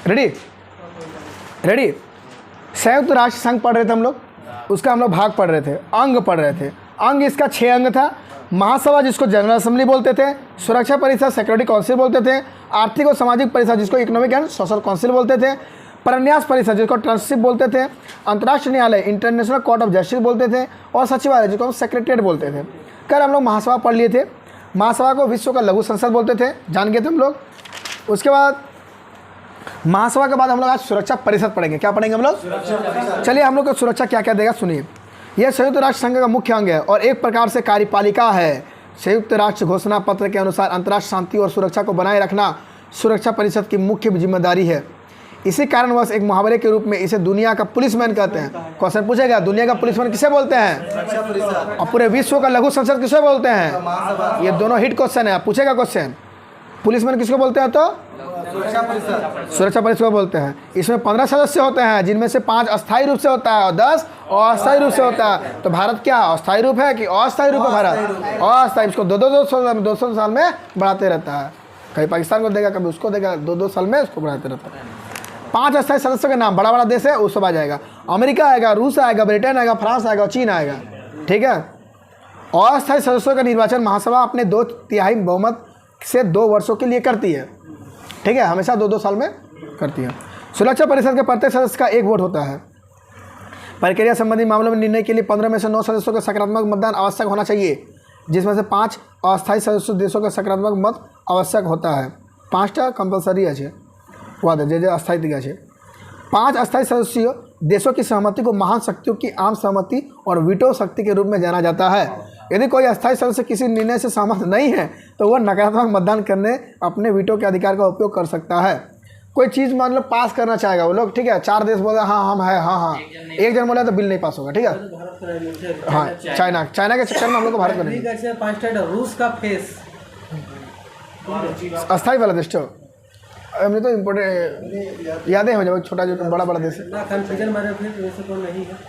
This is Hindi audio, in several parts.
Ready ready. संयुक्त राष्ट्र संघ पढ़ रहे थे हम लोग, उसका हम लोग भाग पढ़ रहे थे, अंग पढ़ रहे थे। अंग इसका 6 अंग था। महासभा जिसको जनरल असेंबली बोलते थे, सुरक्षा परिषद सिक्योरिटी काउंसिल बोलते थे, आर्थिक और सामाजिक परिषद जिसको इकोनॉमिक एंड सोशल काउंसिल बोलते थे, परन्यास परिषद जिसको ट्रस्टशिप बोलते थे, अंतर्राष्ट्रीय न्यायालय इंटरनेशनल कोर्ट ऑफ जस्टिस बोलते थे, और सचिवालय जिसको हम सेक्रेटरीट बोलते थे। कल हम लोग महासभा पढ़ लिए थे। महासभा को विश्व का लघु संसद बोलते थे, जान गए थे हम लोग। उसके बाद महासभा के बाद हम लोग आज सुरक्षा परिषद पढ़ेंगे। क्या पढ़ेंगे हम लोग? चलिए हम लोग को सुरक्षा क्या क्या देगा सुनिए। यह संयुक्त राष्ट्र संघ का मुख्य अंग है और एक प्रकार से कार्यपालिका है। संयुक्त राष्ट्र घोषणा पत्र के अनुसार अंतर्राष्ट्रीय शांति और सुरक्षा को बनाए रखना सुरक्षा परिषद की मुख्य जिम्मेदारी है। इसी कारणवश एक मुहावरे के रूप में इसे दुनिया का पुलिसमैन कहते हैं। क्वेश्चन पूछेगा, दुनिया का पुलिसमैन किसे बोलते हैं? और पूरे विश्व का लघु संसद किसे बोलते हैं? ये दोनों हिट क्वेश्चन है, पूछेगा क्वेश्चन। पुलिसमैन किसको बोलते हैं? तो सुरक्षा परिषद को बोलते हैं। इसमें 15 सदस्य होते हैं, जिनमें से 5 अस्थायी रूप से होता है और 10 अस्थायी रूप से होता है। तो भारत क्या अस्थायी रूप है कि अस्थायी रूप है? भारत अस्थायी। इसको 200 साल में बढ़ाते रहता है। कभी पाकिस्तान को देगा, कभी उसको देगा, 2 साल में उसको बढ़ाते रहता है। 5 अस्थायी सदस्यों के नाम, बड़ा बड़ा देश है वो सब आ जाएगा। अमेरिका आएगा, रूस आएगा, ब्रिटेन आएगा, फ्रांस आएगा, चीन आएगा। ठीक है। अस्थायी सदस्यों का निर्वाचन महासभा अपने 2/3 बहुमत से 2 वर्षों के लिए करती है। ठीक है, हमेशा 2 साल में करती है। सुरक्षा परिषद के प्रत्येक सदस्य का 1 वोट होता है। प्रक्रिया संबंधी मामलों में निर्णय के लिए 15 में से 9 सदस्यों का सकारात्मक मतदान आवश्यक होना चाहिए, जिसमें से 5 अस्थायी सदस्य देशों का सकारात्मक मत आवश्यक होता है। 5टा कंपलसरी है, वाद है अस्थायी दिया है। 5 अस्थायी सदस्यों देशों की सहमति को महान शक्तियों की आम सहमति और वीटो शक्ति के रूप में जाना जाता है। यदि कोई अस्थायी सदस्य किसी निर्णय से सहमत नहीं है तो वह नकारात्मक मतदान करने अपने वीटो के अधिकार का उपयोग कर सकता है। कोई चीज़ मान लो पास करना चाहेगा वो लोग, ठीक है, 4 देश बोले हाँ हम है, हाँ, एक जन बोला तो बिल नहीं पास होगा। ठीक है, हाँ, चाइना के चक्कर में हम लोग को भारत में रूस का फेस अस्थायी वाला देश तो हमने तो इम्पोर्टेंट यादें हो जाए, छोटा जो बड़ा बड़ा देश है।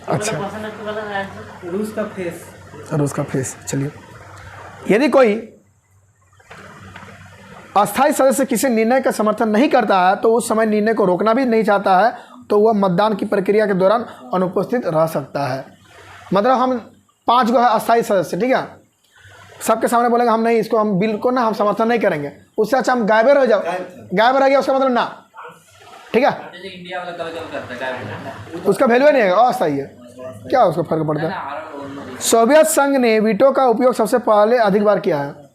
अच्छा, रूस का फेस। चलिए, यदि कोई अस्थायी सदस्य किसी निर्णय का समर्थन नहीं करता है तो उस समय निर्णय को रोकना भी नहीं चाहता है तो वह मतदान की प्रक्रिया के दौरान अनुपस्थित रह सकता है। मतलब हम 5 है अस्थायी सदस्य, ठीक है, सबके सामने बोलेंगे हम नहीं, इसको हम बिल को ना हम समर्थन नहीं करेंगे। उससे अच्छा हम गायब रह जाओ, गायब रह गया उसका मतलब ना, ठीक है, उसका वैल्यू नहीं है, अस्थायी है, क्या उसका फर्क पड़ता है। सोवियत संघ ने वीटो का उपयोग सबसे पहले अधिक बार किया है।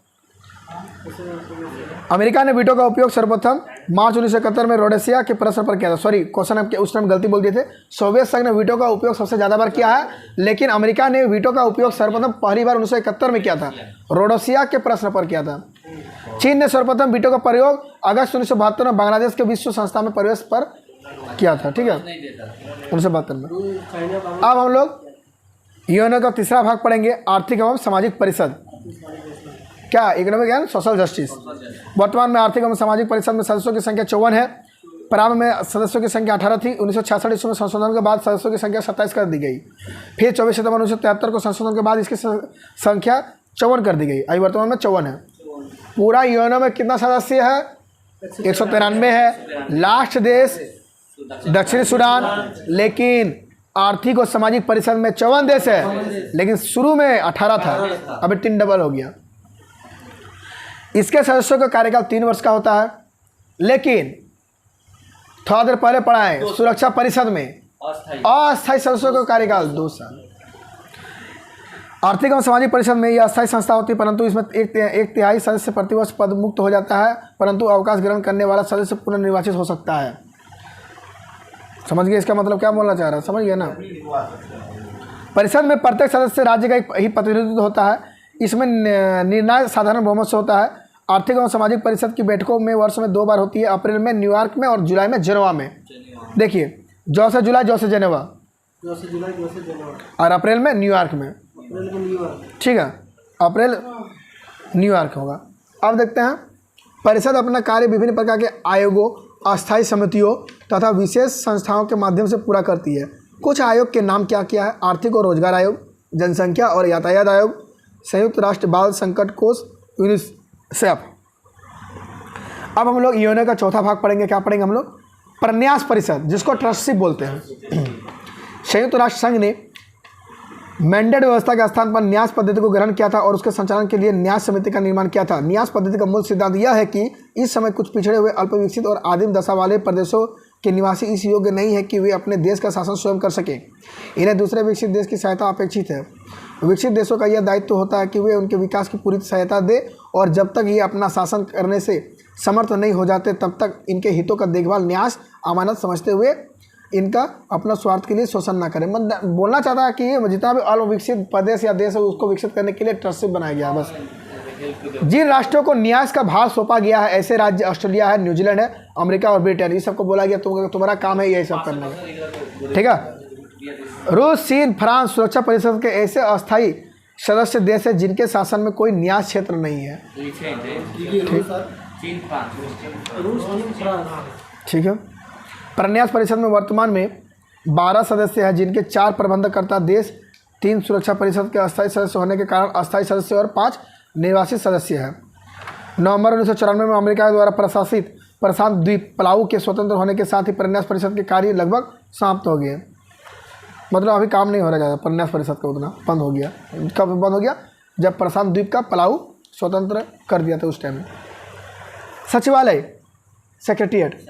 अमेरिका ने वीटो का उपयोग सर्वप्रथम मार्च 1971 में रोडेशिया के प्रश्न पर किया था। सॉरी, क्वेश्चन आपके उस टाइम गलती बोल दिए थे। सोवियत संघ ने वीटो का उपयोग सबसे ज़्यादा बार किया है, लेकिन अमेरिका ने वीटो का उपयोग सर्वप्रथम पहली बार 1971 में किया था, रोडेशिया के प्रश्न पर किया था। चीन ने सर्वप्रथम वीटो का प्रयोग अगस्त 1972 में बांग्लादेश के विश्व संस्था में प्रवेश पर किया था। ठीक है, 1972 में। अब हम लोग यूएनओ का तीसरा भाग पढ़ेंगे, आर्थिक एवं सामाजिक परिषद। क्या? Economic and social justice. वर्तमान में आर्थिक एवं सामाजिक परिषद में सदस्यों की संख्या 54 है। प्रारंभ में सदस्यों की संख्या 18 थी। 1966 ईस्वी में संशोधन के बाद सदस्यों की संख्या 27 कर दी गई। फिर 24 सितंबर 1973 को संशोधन के बाद इसकी संख्या 54 कर दी गई। अभी वर्तमान में 54 है। पूरा यूएनओ में कितना सदस्य है? 193 है। लास्ट देश दक्षिणी सूडान, लेकिन आर्थिक और सामाजिक परिषद में 54 देश है, लेकिन शुरू में 18 था, अभी 3 डबल हो गया। इसके सदस्यों का कार्यकाल 3 वर्ष का होता है, लेकिन थोड़ा देर पहले पढ़ा है सुरक्षा परिषद में अस्थायी सदस्यों का कार्यकाल 2 साल। आर्थिक एवं सामाजिक परिषद में यह अस्थायी संस्था होती है, परंतु इसमें एक तिहाई सदस्य प्रतिवर्ष पद मुक्त हो जाता है, परंतु अवकाश ग्रहण करने वाला सदस्य पुनर्निर्वाचित हो सकता है। समझ गए इसका मतलब क्या बोलना चाह रहा है? समझ गए ना। परिषद में प्रत्येक सदस्य राज्य का एक ही प्रतिनिधित्व होता है। इसमें निर्णय साधारण बहुमत से होता है। आर्थिक एवं सामाजिक परिषद की बैठकों में वर्ष में 2 बार होती है, अप्रैल में न्यूयॉर्क में और जुलाई में जेनेवा में। देखिए, जौ से जुलाई, जौ से जेनेवा, और अप्रैल में न्यूयॉर्क में। ठीक है, अप्रैल न्यूयॉर्क होगा। अब देखते हैं, परिषद अपना कार्य विभिन्न प्रकार के आयोगों, अस्थायी समितियों तथा विशेष संस्थाओं के माध्यम से पूरा करती है। कुछ आयोग के नाम क्या क्या है? आर्थिक और रोजगार आयोग, जनसंख्या और यातायात आयोग, संयुक्त राष्ट्र बाल संकट कोष, यूनिसेफ। अब हम लोग यूएनओ का चौथा भाग पढ़ेंगे। क्या पढ़ेंगे हम लोग? प्रन्यास परिषद, जिसको ट्रस्टशिप बोलते हैं। संयुक्त राष्ट्र संघ ने मैंडेट व्यवस्था के स्थान पर न्यास पद्धति को ग्रहण किया था और उसके संचालन के लिए न्यास समिति का निर्माण किया था। न्यास पद्धति का मूल सिद्धांत यह है कि इस समय कुछ पिछड़े हुए, अल्पविकसित और आदिम दशा वाले प्रदेशों के निवासी इस योग्य नहीं है कि वे अपने देश का शासन स्वयं कर सके। इन्हें दूसरे विकसित देश की सहायता अपेक्षित है। विकसित देशों का यह दायित्व होता है कि वे उनके विकास की पूरी सहायता दें और जब तक ये अपना शासन करने से समर्थ नहीं हो जाते तब तक इनके हितों का देखभाल न्यास अमानत समझते हुए इनका अपना स्वार्थ के लिए शोषण ना करें। मैं बोलना चाहता है कि जितना भी अविकसित प्रदेश या देश है उसको विकसित करने के लिए ट्रस्टशिप बनाया गया बस। जिन राष्ट्रों को न्यास का भार सौंपा गया है ऐसे राज्य ऑस्ट्रेलिया है, न्यूजीलैंड है, अमेरिका और ब्रिटेन, ये सबको बोला गया तुम्हारा काम है यही सब करना है, ठीक है। रूस, चीन, फ्रांस सुरक्षा परिषद के ऐसे अस्थायी सदस्य देश है जिनके शासन में कोई न्यास क्षेत्र नहीं है, ठीक है। प्रन्यास परिषद में वर्तमान में 12 सदस्य हैं जिनके 4 प्रबंधकर्ता देश, 3 सुरक्षा परिषद के अस्थायी सदस्य होने के कारण अस्थायी सदस्य और 5 निर्वासित सदस्य हैं। नवंबर 1994 में अमेरिका द्वारा प्रशासित प्रशांत द्वीप पलाऊ के स्वतंत्र होने के साथ ही प्रन्यास परिषद के कार्य लगभग समाप्त हो गए। मतलब अभी काम नहीं हो रहा ज़्यादा प्रन्यास परिषद का, उतना बंद हो गया। कब बंद हो गया? जब प्रशांत द्वीप का पलाऊ स्वतंत्र कर दिया था उस टाइम। सचिवालय, सेक्रेटेरिएट।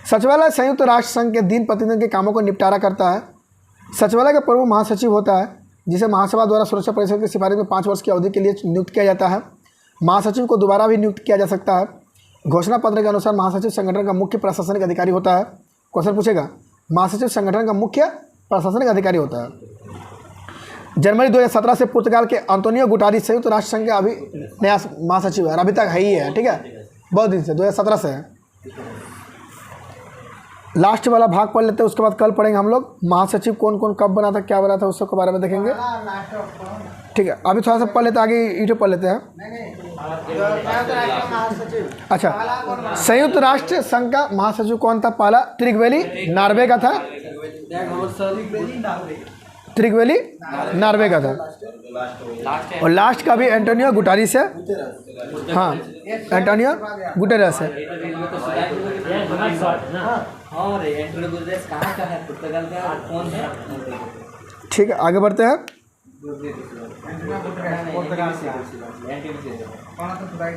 सचिवालय संयुक्त राष्ट्र संघ के दिन प्रतिदिन के कामों को निपटारा करता है। सचिवालय का प्रमुख महासचिव होता है जिसे महासभा द्वारा सुरक्षा परिषद की सिफारिश में 5 वर्ष की अवधि के लिए नियुक्त किया जाता है। महासचिव को दोबारा भी नियुक्त किया जा सकता है। घोषणा पत्र के अनुसार महासचिव संगठन का मुख्य प्रशासनिक अधिकारी होता है। क्वेश्चन पूछेगा, महासचिव संगठन का मुख्य प्रशासनिक अधिकारी होता है। जनवरी 2017 से पुर्तगाल के अंतोनियो गुटारेस संयुक्त राष्ट्र संघ के अभी नया महासचिव है, अभी तक है ही है, ठीक है, बहुत दिन से 2017 से है। लास्ट वाला भाग पढ़ लेते हैं, उसके बाद कल पढ़ेंगे हम लोग महासचिव कौन कौन कब बना था, क्या बना था, उस सब के बारे में देखेंगे, ठीक है। अभी थोड़ा सा पढ़ लेते हैं, आगे यूट्यूब पढ़ लेते हैं। अच्छा, संयुक्त राष्ट्र संघ का महासचिव कौन था? पहला त्रिगवेली नार्वे का था, त्रिगवेली नार्वे का था, और लास्ट का भी एंटोनियो गुटारेस है। हाँ, एंटोनियो गुटेरेस है। ठीक है, आगे बढ़ते हैं।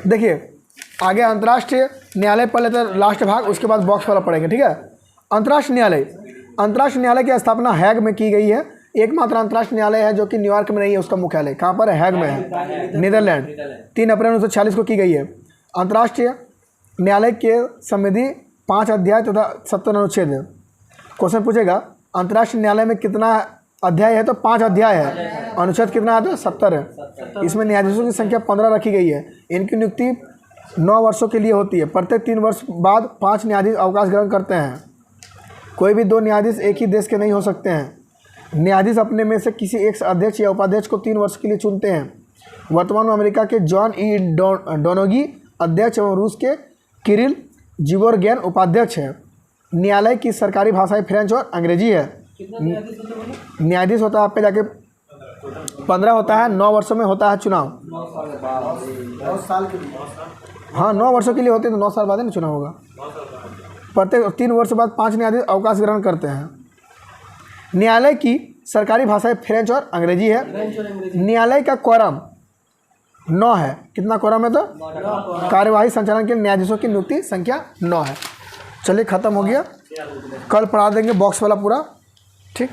देखिए आगे अंतर्राष्ट्रीय न्यायालय पढ़ लेते हैं लास्ट भाग, उसके बाद बॉक्स वाला पढ़ेंगे, ठीक है। अंतर्राष्ट्रीय न्यायालय, अंतर्राष्ट्रीय न्यायालय की स्थापना हैग में की गई है। एकमात्र अंतर्राष्ट्रीय न्यायालय है जो कि न्यूयॉर्क में नहीं है, उसका मुख्यालय कहाँ पर है? हैग में है, नीदरलैंड। 3 अप्रैल 1946 को की गई है। अंतर्राष्ट्रीय न्यायालय के संविधि 5 अध्याय तथा 70 अनुच्छेद है। क्वेश्चन पूछेगा अंतर्राष्ट्रीय न्यायालय में कितना अध्याय है? तो 5 अध्याय है। अनुच्छेद कितना है? तो 70 है। इसमें न्यायाधीशों की संख्या 15 रखी गई है। इनकी नियुक्ति 9 वर्षों के लिए होती है। प्रत्येक 3 वर्ष बाद 5 न्यायाधीश अवकाश ग्रहण करते हैं। कोई भी 2 न्यायाधीश एक ही देश के नहीं हो सकते हैं। न्यायाधीश अपने में से किसी एक अध्यक्ष या उपाध्यक्ष को 3 वर्ष के लिए चुनते हैं। वर्तमान में अमेरिका के जॉन ई डोनोगी अध्यक्ष एवं रूस के किरिल जिवोरगेन उपाध्यक्ष हैं। न्यायालय की सरकारी भाषाएं फ्रेंच और अंग्रेजी है। न्यायाधीश होता है आप पे जाके 15 होता है, 9 वर्षों में होता है चुनाव। 9 साल के लिए, हाँ 9 वर्षों के लिए होते हैं, तो 9 साल बाद ही चुनाव होगा। प्रत्येक 3 वर्ष बाद 5 न्यायाधीश अवकाश ग्रहण करते हैं। न्यायालय की सरकारी भाषाएं फ्रेंच और अंग्रेजी है। न्यायालय का क्वारम 9 है। कितना क्वारम है? तो कार्यवाही संचालन के न्यायाधीशों की नियुक्ति संख्या 9 है। चलिए ख़त्म हो गया, कल पढ़ा देंगे बॉक्स वाला पूरा, ठीक।